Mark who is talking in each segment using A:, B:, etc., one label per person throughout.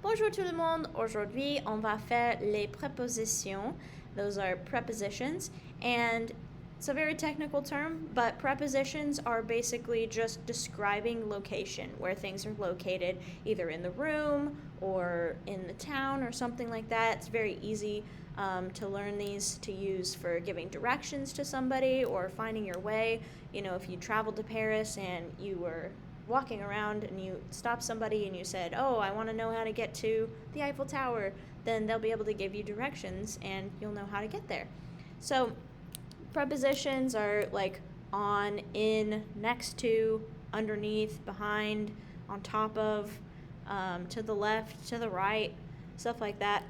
A: Bonjour tout le monde. Aujourd'hui, on va faire les prépositions. Those are prepositions, and it's a very technical term, but prepositions are basically just describing location, where things are located, either in the room or in the town or something like that. It's very easy to learn these to use for giving directions to somebody or finding your way. You know, if you traveled to Paris and you were walking around and you stopped somebody and you said, "Oh, I want to know how to get to the Eiffel Tower," then they'll be able to give you directions and you'll know how to get there. So prepositions are like on, in, next to, underneath, behind, on top of, to the left, to the right, stuff like that.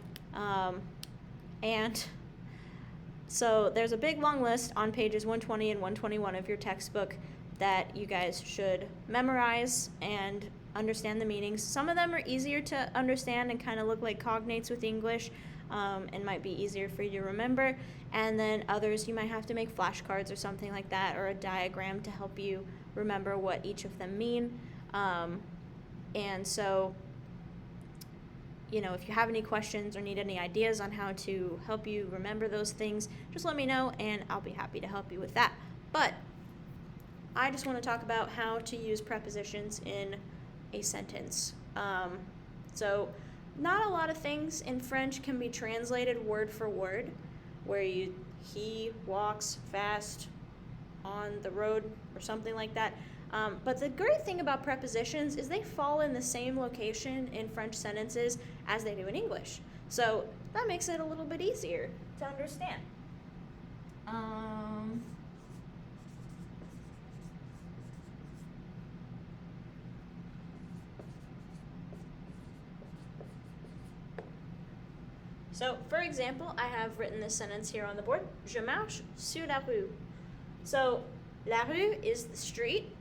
A: And so there's a big long list on pages 120 and 121 of your textbook that you guys should memorize and understand the meanings. Some of them are easier to understand and kind of look like cognates with English, and might be easier for you to remember. And then others you might have to make flashcards or something like that, or a diagram to help you remember what each of them mean. And so, you know, if you have any questions or need any ideas on how to help you remember those things, just let me know and I'll be happy to help you with that. But I just want to talk about how to use prepositions in a sentence. So not a lot of things in French can be translated word for word, where he walks fast on the road or something like that. But the great thing about prepositions is they fall in the same location in French sentences as they do in English. So that makes it a little bit easier to understand. So, for example, I have written this sentence here on the board. Je marche sur la rue. So, la rue is the street,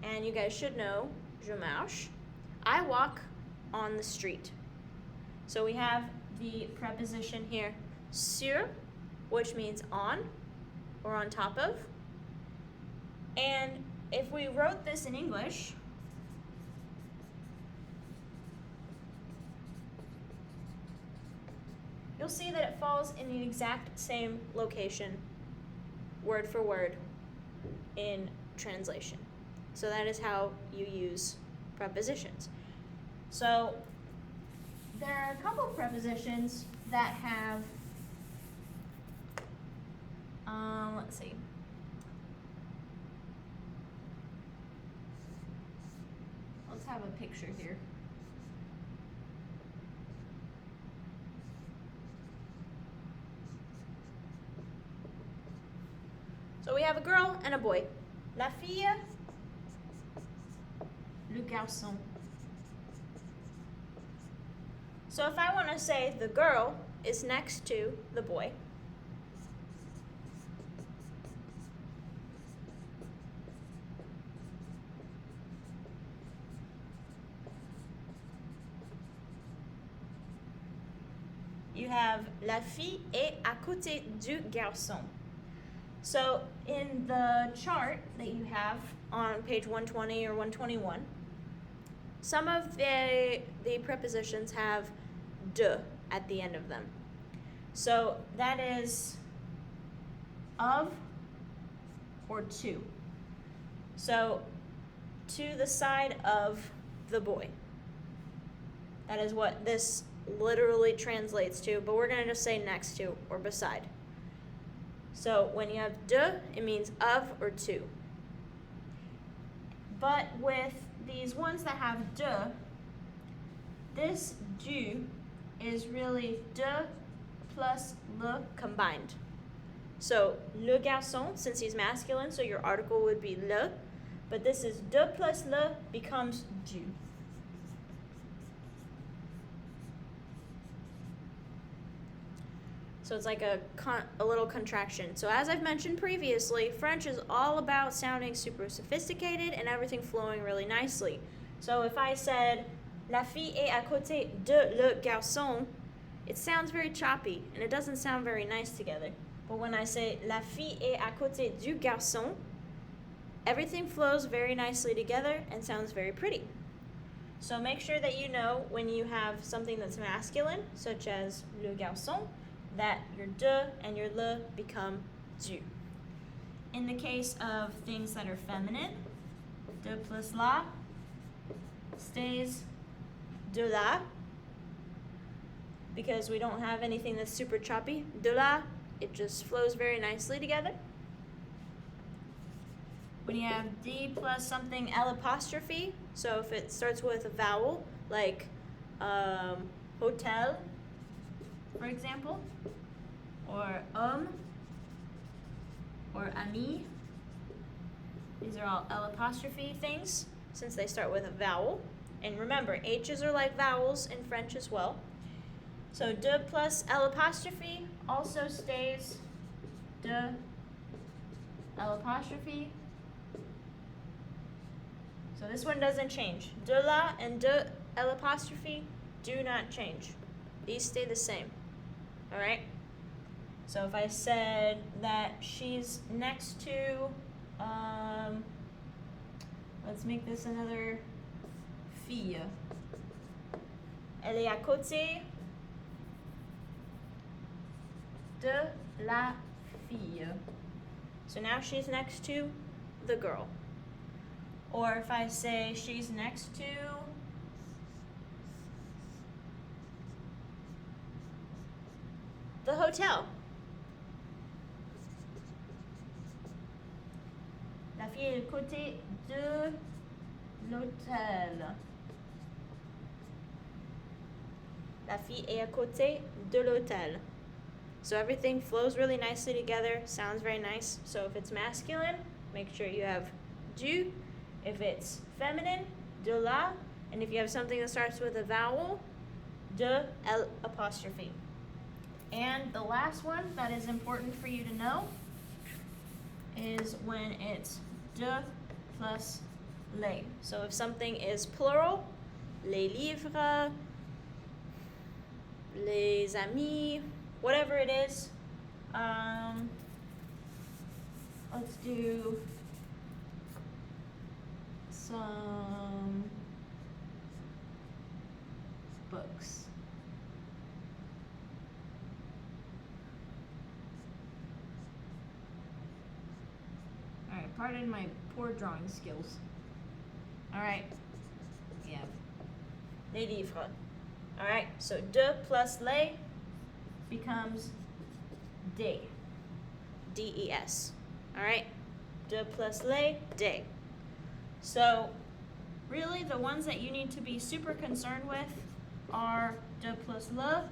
A: and you guys should know, je marche. I walk on the street. So we have the preposition here, sur, which means on or on top of. And if we wrote this in English, you'll see that it falls in the exact same location, word for word, in translation. So that is how you use prepositions. So there are a couple of prepositions that have, let's see. Let's have a picture here. So we have a girl and a boy. La fille, le garçon. So if I want to say the girl is next to the boy, you have la fille est à côté du garçon. So in the chart that you have on page 120 or 121, some of the prepositions have de at the end of them. So that is of or to. So to the side of the boy. That is what this literally translates to, but we're going to just say next to or beside. So when you have de, it means of or to. But with these ones that have de, this du is really de plus le combined. So le garçon, since he's masculine, so your article would be le, but this is de plus le becomes du. So it's like a little contraction. So as I've mentioned previously, French is all about sounding super sophisticated and everything flowing really nicely. So if I said, la fille est à côté de le garçon, it sounds very choppy and it doesn't sound very nice together. But when I say, la fille est à côté du garçon, everything flows very nicely together and sounds very pretty. So make sure that you know when you have something that's masculine, such as le garçon, that your de and your le become du. In the case of things that are feminine, de plus la stays de la, because we don't have anything that's super choppy. De la, it just flows very nicely together. When you have D plus something L apostrophe, so if it starts with a vowel, like hotel, for example, or or ami, these are all L apostrophe things, since they start with a vowel. And remember, H's are like vowels in French as well. So de plus L apostrophe also stays de L apostrophe. So this one doesn't change. De la and de L apostrophe do not change. These stay the same. All right? So if I said that she's next to, let's make this another fille. Elle est à côté de la fille. So now she's next to the girl. Or if I say she's next to the hotel. La fille est à côté de l'hôtel. La fille est à côté de l'hôtel. So everything flows really nicely together, sounds very nice. So if it's masculine, make sure you have du. If it's feminine, de la. And if you have something that starts with a vowel, de L apostrophe. And the last one that is important for you to know is when it's de plus les. So if something is plural, les livres, les amis, whatever it is, let's do some books. Alright, pardon my poor drawing skills. Alright, yeah. Les livres. Alright, so de plus les becomes des. D-E-S. Alright? De plus les, des. So, really the ones that you need to be super concerned with are de plus le,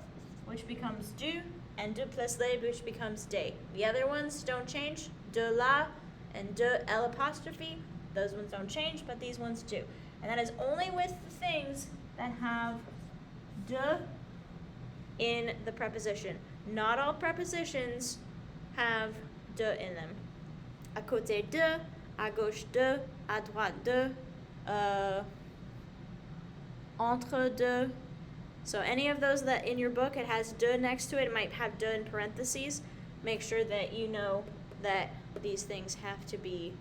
A: which becomes du, and de plus les, which becomes des. The other ones don't change. De la and de L apostrophe, those ones don't change, but these ones do. And that is only with the things that have de in the preposition. Not all prepositions have de in them. À côté de, à gauche de, à droite de, entre de. So any of those that in your book it has de next to it, it might have de in parentheses. Make sure that you know that these things have to be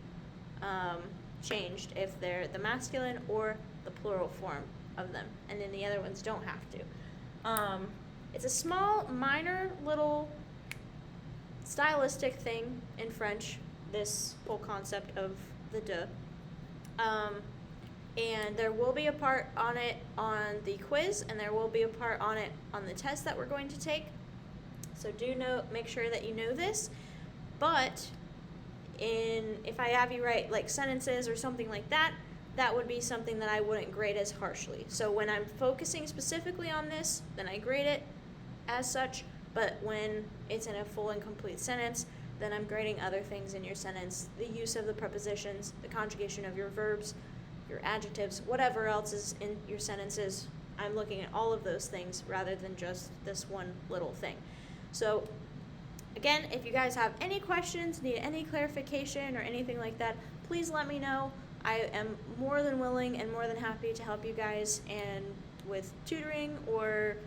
A: changed if they're the masculine or the plural form of them, and then the other ones don't have to. It's a small, minor, little stylistic thing in French, this whole concept of the de. And there will be a part on it on the quiz, and there will be a part on it on the test that we're going to take. So make sure that you know this. But if I have you write like sentences or something like that, that would be something that I wouldn't grade as harshly. So when I'm focusing specifically on this, then I grade it as such. But when it's in a full and complete sentence, then I'm grading other things in your sentence, the use of the prepositions, the conjugation of your verbs, your adjectives, whatever else is in your sentences. I'm looking at all of those things rather than just this one little thing. So again, if you guys have any questions, need any clarification or anything like that, please let me know. I am more than willing and more than happy to help you guys and with tutoring or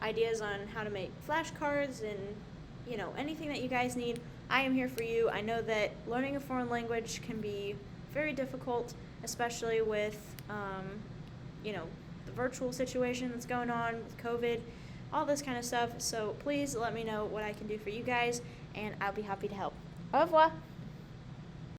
A: ideas on how to make flashcards and anything that you guys need. I am here for you. I know that learning a foreign language can be very difficult, especially with the virtual situation that's going on with COVID, all this kind of stuff. So please let me know what I can do for you guys, and I'll be happy to help. Au revoir.